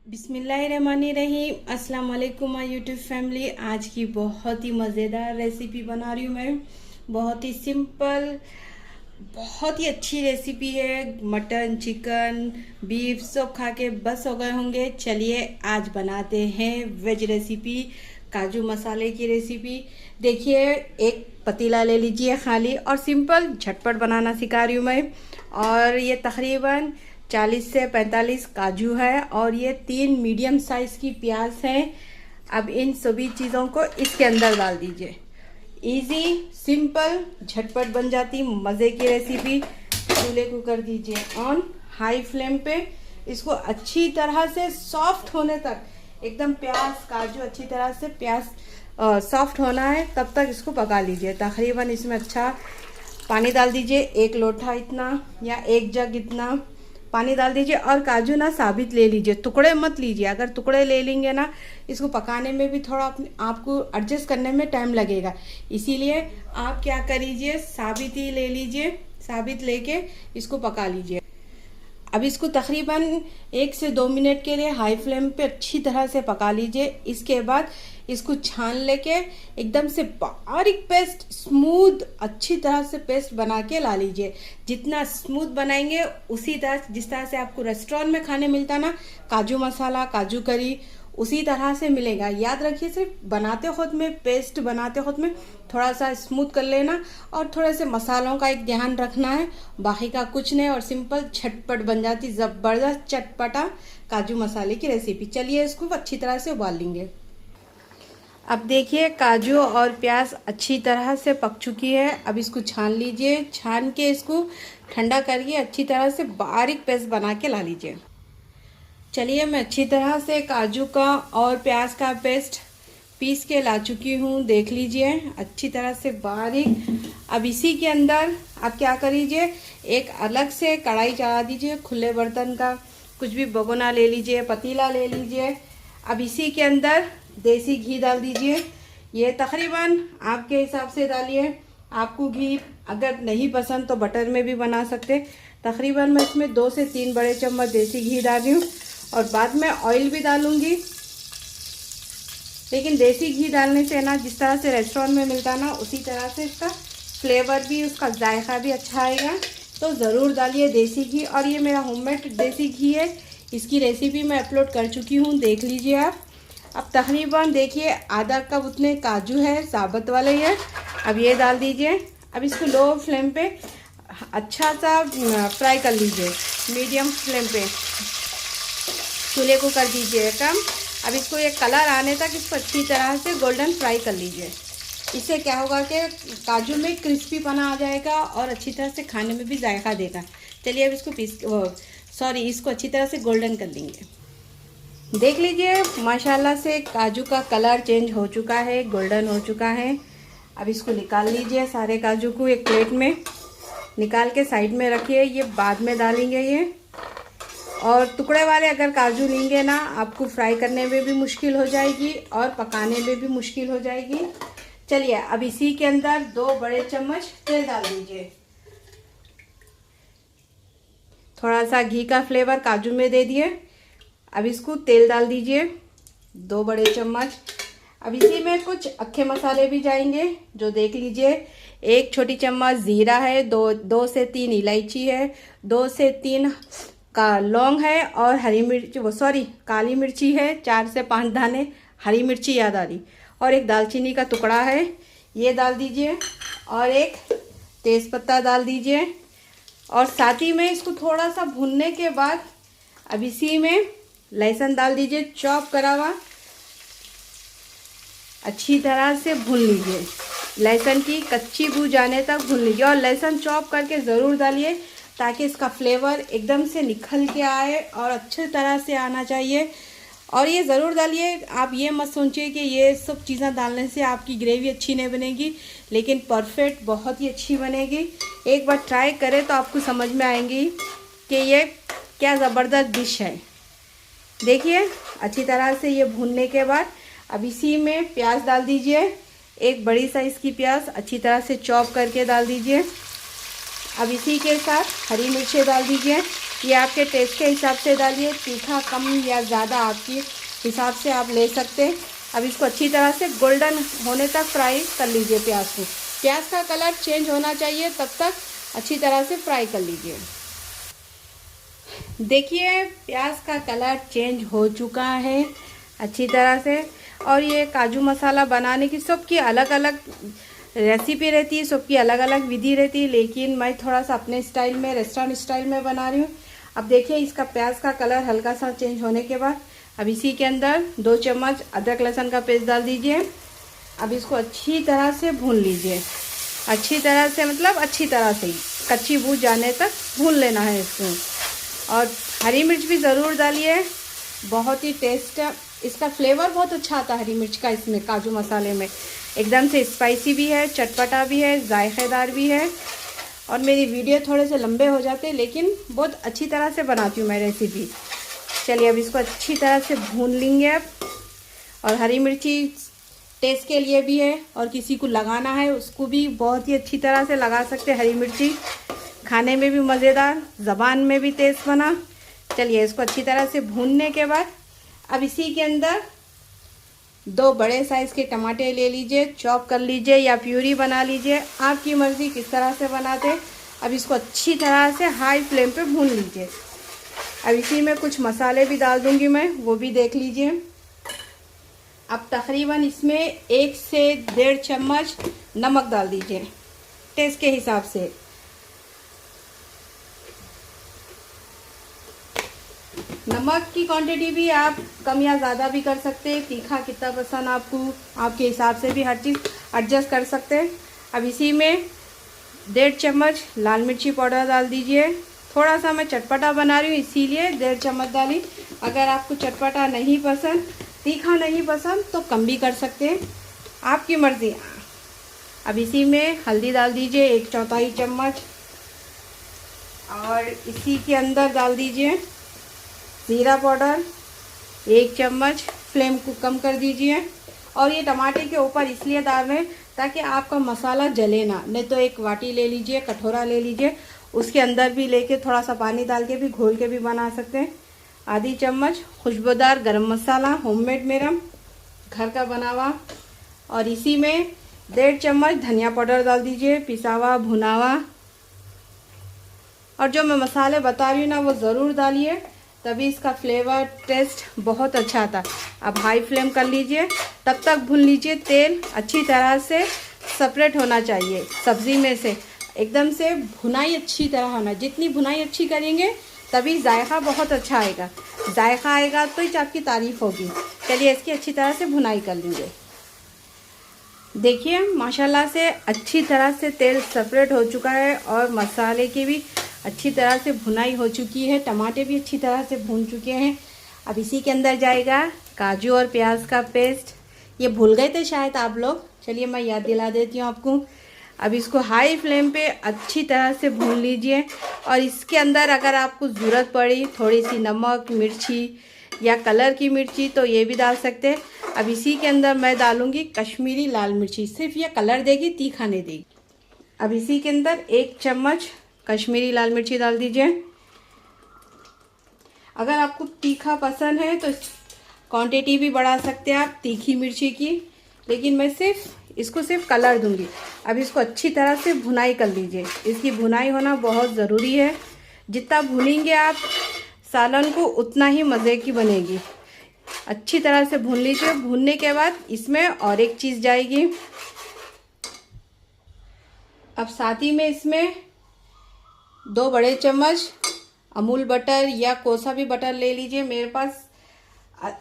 बिस्मिल्लाहिर्रहमानिर्रहीम। अस्सलाम वालेकुम माय यूट्यूब फैमिली। आज की बहुत ही मज़ेदार रेसिपी बना रही हूँ मैं। बहुत ही सिंपल, बहुत ही अच्छी रेसिपी है। मटन, चिकन, बीफ सब खा के बस हो गए होंगे। चलिए आज बनाते हैं वेज रेसिपी, काजू मसाले की रेसिपी। देखिए, एक पतीला ले लीजिए खाली, और सिंपल झटपट बनाना सिखा रही हूँ मैं। और ये तकरीबन 40 से 45 काजू है, और ये 3 मीडियम साइज़ की प्याज है। अब इन सभी चीज़ों को इसके अंदर डाल दीजिए। इजी, सिंपल, झटपट बन जाती मज़े की रेसिपी। चूल्हे को कर दीजिए ऑन, हाई फ्लेम पे। इसको अच्छी तरह से सॉफ्ट होने तक, एकदम प्याज काजू अच्छी तरह से प्याज सॉफ्ट होना है, तब तक इसको पका लीजिए। तकरीबन इसमें अच्छा पानी डाल दीजिए, 1 लोटा इतना या 1 जग इतना पानी डाल दीजिए। और काजू ना साबित ले लीजिए, टुकड़े मत लीजिए। अगर टुकड़े ले लेंगे ना, इसको पकाने में भी थोड़ा आपको एडजस्ट करने में टाइम लगेगा। इसीलिए आप क्या करिए, साबित ही ले लीजिए। साबित लेके इसको पका लीजिए। अब इसको तकरीबन 1 से 2 मिनट के लिए हाई फ्लेम पे अच्छी तरह से पका लीजिए। इसके बाद इसको छान लेके एकदम से बारीक पेस्ट, स्मूथ अच्छी तरह से पेस्ट बना के ला लीजिए। जितना स्मूथ बनाएंगे उसी तरह, जिस तरह से आपको रेस्टोरेंट में खाने मिलता ना, काजू मसाला, काजू करी, उसी तरह से मिलेगा। याद रखिए, सिर्फ बनाते खुद में, पेस्ट बनाते खुद में थोड़ा सा स्मूथ कर लेना, और थोड़े से मसालों का एक ध्यान रखना है, बाकी का कुछ नहीं। और सिंपल झटपट बन जाती ज़बरदस्त चटपटा काजू मसाले की रेसिपी। चलिए इसको अच्छी तरह से उबाल लेंगे। अब देखिए, काजू और प्याज अच्छी तरह से पक चुकी है। अब इसको छान लीजिए। छान के इसको ठंडा करके अच्छी तरह से बारीक पेस्ट बना के ला लीजिए। चलिए, मैं अच्छी तरह से काजू का और प्याज का पेस्ट पीस के ला चुकी हूँ। देख लीजिए, अच्छी तरह से बारीक। अब इसी के अंदर आप क्या करिए, एक अलग से कढ़ाई चढ़ा दीजिए, खुले बर्तन का कुछ भी भगोना ले लीजिए, पतीला ले लीजिए। अब इसी के अंदर देसी घी डाल दीजिए। ये तकरीबन आपके हिसाब से डालिए। आपको घी अगर नहीं पसंद तो बटर में भी बना सकते। तकरीबन मैं इसमें 2 से 3 बड़े चम्मच देसी घी डाल रही हूँ, और बाद में ऑयल भी डालूंगी। लेकिन देसी घी डालने से ना, जिस तरह से रेस्टोरेंट में मिलता है ना, उसी तरह से इसका फ्लेवर भी, उसका जायका भी अच्छा आएगा। तो ज़रूर डालिए देसी घी। और ये मेरा होममेड देसी घी है। इसकी रेसिपी मैं अपलोड कर चुकी हूँ, देख लीजिए आप। अब तकरीबन देखिए आधा कप उतने काजू है, साबुत वाले है। अब ये डाल दीजिए। अब इसको लो फ्लेम पे अच्छा सा फ्राई कर लीजिए, मीडियम फ्लेम पे। चूल्हे को कर दीजिए कम। अब इसको ये कलर आने तक इसको अच्छी तरह से गोल्डन फ्राई कर लीजिए। इससे क्या होगा कि काजू में क्रिस्पीपना आ जाएगा, और अच्छी तरह से खाने में भी जायका देगा। चलिए अब इसको इसको अच्छी तरह से गोल्डन कर लेंगे। देख लीजिए, माशाल्लाह से काजू का कलर चेंज हो चुका है, गोल्डन हो चुका है। अब इसको निकाल लीजिए। सारे काजू को एक प्लेट में निकाल के साइड में रखिए, ये बाद में डालेंगे ये। और टुकड़े वाले अगर काजू लेंगे ना, आपको फ्राई करने में भी मुश्किल हो जाएगी और पकाने में भी मुश्किल हो जाएगी। चलिए अब इसी के अंदर 2 बड़े चम्मच तेल डाल दीजिए। थोड़ा सा घी का फ्लेवर काजू में दे दिए। अब इसको तेल डाल दीजिए, 2 बड़े चम्मच। अब इसी में कुछ अक्खे मसाले भी जाएंगे, जो देख लीजिए। 1 छोटी चम्मच ज़ीरा है, 2 से 3 इलायची है, 2 से 3 का लौंग है, और हरी मिर्च काली मिर्ची है, 4 से 5 दाने हरी मिर्ची याद आ रही, और एक दालचीनी का टुकड़ा है, ये डाल दीजिए। और एक तेज़पत्ता डाल दीजिए। और साथ ही में इसको थोड़ा सा भूनने के बाद अब इसी में लहसुन डाल दीजिए, चॉप करा हुआ। अच्छी तरह से भून लीजिए, लहसुन की कच्ची बू जाने तक भून लीजिए। और लहसुन चॉप करके ज़रूर डालिए, ताकि इसका फ्लेवर एकदम से निखल के आए, और अच्छी तरह से आना चाहिए। और ये ज़रूर डालिए। आप ये मत सोचिए कि ये सब चीज़ें डालने से आपकी ग्रेवी अच्छी नहीं बनेगी, लेकिन परफेक्ट बहुत ही अच्छी बनेगी। एक बार ट्राई करें तो आपको समझ में आएंगी कि ये क्या ज़बरदस्त डिश है। देखिए, अच्छी तरह से ये भूनने के बाद अब इसी में प्याज डाल दीजिए। 1 बड़ी साइज़ की प्याज अच्छी तरह से चॉप करके डाल दीजिए। अब इसी के साथ हरी मिर्चें डाल दीजिए, ये आपके टेस्ट के हिसाब से डालिए, तीखा कम या ज़्यादा आपकी हिसाब से आप ले सकते हैं। अब इसको अच्छी तरह से गोल्डन होने तक फ्राई कर लीजिए प्याज को। प्याज का कलर चेंज होना चाहिए, तब तक अच्छी तरह से फ्राई कर लीजिए। देखिए प्याज का कलर चेंज हो चुका है अच्छी तरह से। और ये काजू मसाला बनाने की सबकी अलग अलग रेसिपी रहती है, सबकी अलग अलग विधि रहती है, लेकिन मैं थोड़ा सा अपने स्टाइल में, रेस्टोरेंट स्टाइल में बना रही हूँ। अब देखिए इसका प्याज का कलर हल्का सा चेंज होने के बाद अब इसी के अंदर 2 चम्मच अदरक लहसुन का पेस्ट डाल दीजिए। अब इसको अच्छी तरह से भून लीजिए, अच्छी तरह से मतलब अच्छी तरह से ही कच्ची बू जाने तक भून लेना है इसको। और हरी मिर्च भी ज़रूर डालिए, बहुत ही टेस्ट इसका फ्लेवर बहुत अच्छा आता है हरी मिर्च का इसमें, काजू मसाले में। एकदम से स्पाइसी भी है, चटपटा भी है, जायकेदार भी है। और मेरी वीडियो थोड़े से लंबे हो जाते हैं, लेकिन बहुत अच्छी तरह से बनाती हूँ मैं रेसिपी। चलिए अब इसको अच्छी तरह से भून लेंगे अब। और हरी मिर्ची टेस्ट के लिए भी है, और किसी को लगाना है उसको भी बहुत ही अच्छी तरह से लगा सकते हैं। हरी मिर्ची खाने में भी मज़ेदार, ज़बान में भी टेस्ट बना। चलिए इसको अच्छी तरह से भूनने के बाद अब इसी के अंदर 2 बड़े साइज़ के टमाटर ले लीजिए, चॉप कर लीजिए या प्यूरी बना लीजिए, आपकी मर्ज़ी किस तरह से बनाते। अब इसको अच्छी तरह से हाई फ्लेम पे भून लीजिए। अब इसी में कुछ मसाले भी डाल दूंगी मैं, वो भी देख लीजिए। अब तकरीबन इसमें 1 से 1.5 चम्मच नमक डाल दीजिए टेस्ट के हिसाब से। नमक की क्वांटिटी भी आप कम या ज़्यादा भी कर सकते हैं, तीखा कितना पसंद आपको, आपके हिसाब से भी हर चीज़ एडजस्ट कर सकते हैं। अब इसी में 1.5 चम्मच लाल मिर्ची पाउडर डाल दीजिए। थोड़ा सा मैं चटपटा बना रही हूँ इसीलिए 1.5 चम्मच डाली। अगर आपको चटपटा नहीं पसंद, तीखा नहीं पसंद तो कम भी कर सकते हैं, आपकी मर्ज़ी। अब इसी में हल्दी डाल दीजिए 1/4 चम्मच। और इसी के अंदर डाल दीजिए ज़ीरा पाउडर 1 चम्मच। फ्लेम को कम कर दीजिए। और ये टमाटर के ऊपर इसलिए डाल रहे हैं ताकि आपका मसाला जले ना। नहीं तो एक वाटी ले लीजिए, कटोरा ले लीजिए, उसके अंदर भी लेके थोड़ा सा पानी डाल के भी घोल के भी बना सकते हैं। आधी चम्मच खुशबूदार गरम मसाला, होममेड मेरा घर का बना हुआ। और इसी में 1.5 चम्मच धनिया पाउडर डाल दीजिए, पिसा हुआ भुना हुआ। और जो मैं मसाले बता रही हूँ ना, वो ज़रूर डालिए, तभी इसका फ्लेवर टेस्ट बहुत अच्छा आता है। अब हाई फ्लेम कर लीजिए, तब तक भून लीजिए। तेल अच्छी तरह से सेपरेट होना चाहिए सब्ज़ी में से, एकदम से भुनाई अच्छी तरह होना। जितनी भुनाई अच्छी करेंगे तभी जायका बहुत अच्छा आएगा, जायका आएगा तो ही आपकी तारीफ़ होगी। चलिए इसकी अच्छी तरह से भुनाई कर लीजिए। देखिए माशाल्लाह से अच्छी तरह से तेल सेपरेट हो चुका है और मसाले की भी अच्छी तरह से भुनाई हो चुकी है, टमाटर भी अच्छी तरह से भून चुके हैं। अब इसी के अंदर जाएगा काजू और प्याज का पेस्ट। ये भूल गए थे शायद आप लोग, चलिए मैं याद दिला देती हूँ आपको। अब इसको हाई फ्लेम पे अच्छी तरह से भून लीजिए। और इसके अंदर अगर आपको ज़रूरत पड़ी थोड़ी सी नमक, मिर्ची या कलर की मिर्ची तो ये भी डाल सकते हैं। अब इसी के अंदर मैं डालूँगी कश्मीरी लाल मिर्ची, सिर्फ ये कलर देगी, तीखा नहीं देगी। अब इसी के अंदर 1 चम्मच कश्मीरी लाल मिर्ची डाल दीजिए। अगर आपको तीखा पसंद है तो क्वांटिटी भी बढ़ा सकते हैं आप तीखी मिर्ची की, लेकिन मैं इसको सिर्फ कलर दूंगी। अब इसको अच्छी तरह से भुनाई कर लीजिए, इसकी भुनाई होना बहुत ज़रूरी है। जितना भुनेंगे आप सालन को उतना ही मज़े की बनेगी। अच्छी तरह से भून लीजिए। भूनने के बाद इसमें और एक चीज़ जाएगी। अब साथ ही में इसमें 2 बड़े चम्मच अमूल बटर या कोसा भी बटर ले लीजिए। मेरे पास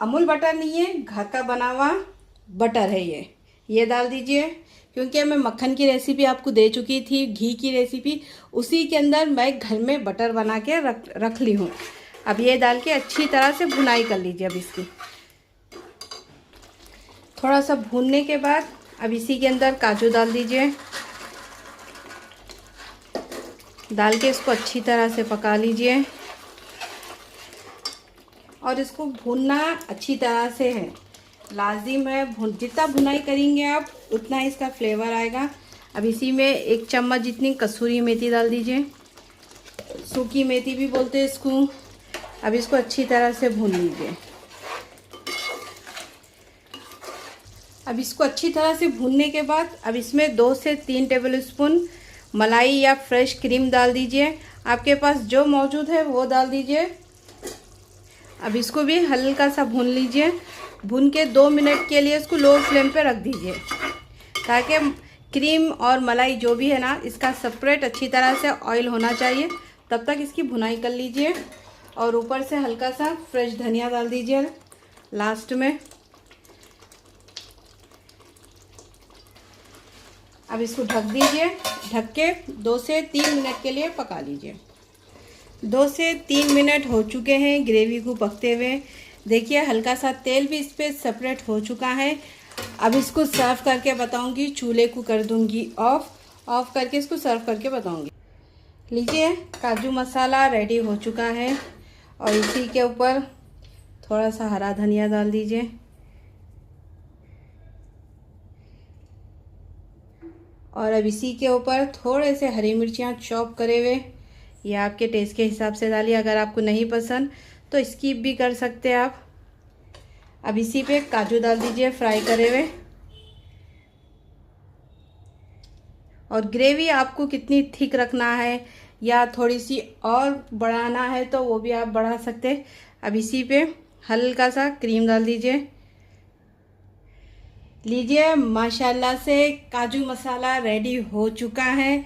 अमूल बटर नहीं है, घर का बना हुआ बटर है ये डाल दीजिए। क्योंकि मैं मक्खन की रेसिपी आपको दे चुकी थी, घी की रेसिपी, उसी के अंदर मैं घर में बटर बना के रख ली हूँ। अब ये डाल के अच्छी तरह से भुनाई कर लीजिए। अब इसकी थोड़ा सा भूनने के बाद अब इसी के अंदर काजू डाल दीजिए। डाल के इसको अच्छी तरह से पका लीजिए। और इसको भूनना अच्छी तरह से है, लाजिम है। जितना भुनाई करेंगे आप उतना इसका फ्लेवर आएगा। अब इसी में 1 चम्मच जितनी कसूरी मेथी डाल दीजिए। सूखी मेथी भी बोलते हैं इसको। अब इसको अच्छी तरह से भून लीजिए। अब इसको अच्छी तरह से भूनने के बाद अब इसमें 2 से 3 टेबलस्पून मलाई या फ्रेश क्रीम डाल दीजिए। आपके पास जो मौजूद है वो डाल दीजिए। अब इसको भी हल्का सा भून लीजिए। भून के 2 मिनट के लिए इसको लो फ्लेम पे रख दीजिए, ताकि क्रीम और मलाई जो भी है ना, इसका सेपरेट अच्छी तरह से ऑयल होना चाहिए। तब तक इसकी भुनाई कर लीजिए। और ऊपर से हल्का सा फ्रेश धनिया डाल दीजिए लास्ट में। अब इसको ढक दीजिए। ढक के 2 से 3 मिनट के लिए पका लीजिए। 2 से 3 मिनट हो चुके हैं ग्रेवी को पकते हुए। देखिए हल्का सा तेल भी इस पर सेपरेट हो चुका है। अब इसको सर्व करके बताऊंगी। चूल्हे को कर दूंगी ऑफ करके इसको सर्व करके बताऊंगी। लीजिए काजू मसाला रेडी हो चुका है। और इसी के ऊपर थोड़ा सा हरा धनिया डाल दीजिए। और अब इसी के ऊपर थोड़े से हरी मिर्चियाँ चॉप करे हुए, ये आपके टेस्ट के हिसाब से डालिए। अगर आपको नहीं पसंद तो स्किप भी कर सकते हैं आप। अब इसी पे काजू डाल दीजिए फ्राई करे हुए। और ग्रेवी आपको कितनी थिक रखना है या थोड़ी सी और बढ़ाना है तो वो भी आप बढ़ा सकते हैं। अब इसी पे हल्का सा क्रीम डाल दीजिए। लीजिए माशाल्लाह से काजू मसाला रेडी हो चुका है।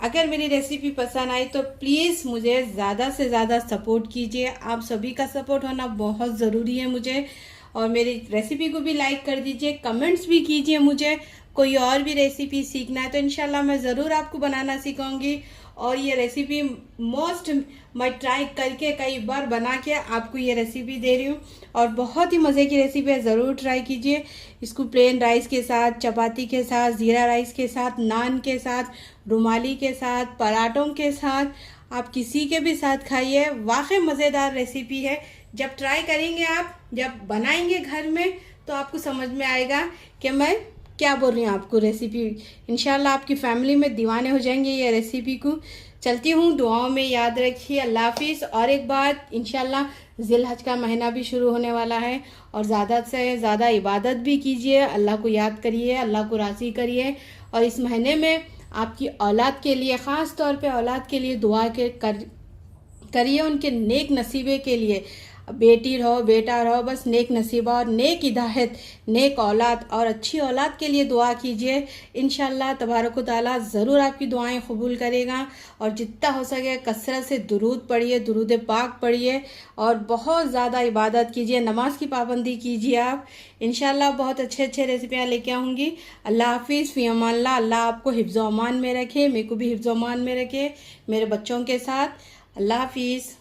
अगर मेरी रेसिपी पसंद आई तो प्लीज़ मुझे ज़्यादा से ज़्यादा सपोर्ट कीजिए। आप सभी का सपोर्ट होना बहुत ज़रूरी है मुझे। और मेरी रेसिपी को भी लाइक कर दीजिए, कमेंट्स भी कीजिए। मुझे कोई और भी रेसिपी सीखना है तो इंशाल्लाह मैं ज़रूर आपको बनाना सिखाऊंगी। और ये रेसिपी मैं ट्राई करके कई बार बना के आपको ये रेसिपी दे रही हूँ। और बहुत ही मज़े की रेसिपी है, ज़रूर ट्राई कीजिए। इसको प्लेन राइस के साथ, चपाती के साथ, ज़ीरा राइस के साथ, नान के साथ, रुमाली के साथ, पराठों के साथ, आप किसी के भी साथ खाइए। वाकई मज़ेदार रेसिपी है। जब ट्राई करेंगे आप, जब बनाएंगे घर में, तो आपको समझ में आएगा कि मैं क्या बोल रही हूँ आपको। रेसिपी इंशाल्लाह आपकी फैमिली में दीवाने हो जाएंगे ये रेसिपी को। चलती हूँ, दुआओं में याद रखिए। अल्लाह हाफिज़। और एक बात, इंशाल्लाह ज़िलहज का महीना भी शुरू होने वाला है और ज़्यादा से ज़्यादा इबादत भी कीजिए। अल्लाह को याद करिए, अल्लाह को राज़ी करिए। और इस महीने में आपकी औलाद के लिए, ख़ास तौर पे औलाद के लिए दुआ करिए, उनके नेक नसीबे के लिए। बेटी रहो, बेटा रहो, बस नेक नसीबा और नेक हिदायत, नेक औलाद और अच्छी औलाद के लिए दुआ कीजिए। इंशाल्लाह तबारक व तआला ज़रूर आपकी दुआएं कबूल करेगा। और जितना हो सके कसरत से दुरूद पढ़िए, दुरूद पाक पढ़िए और बहुत ज़्यादा इबादत कीजिए, नमाज की पाबंदी कीजिए आप। इंशाल्लाह बहुत अच्छे अच्छे रेसिपियाँ लेके आऊँगी। अल्लाह हाफिज़, फ़ी अमानिल्लाह। अल्लाह आपको हिफ्ज़-ओ-अमान में रखे, मेरे को भी हिफ्ज़-ओ-अमान में रखे, मेरे बच्चों के साथ। अल्लाह हाफिज़।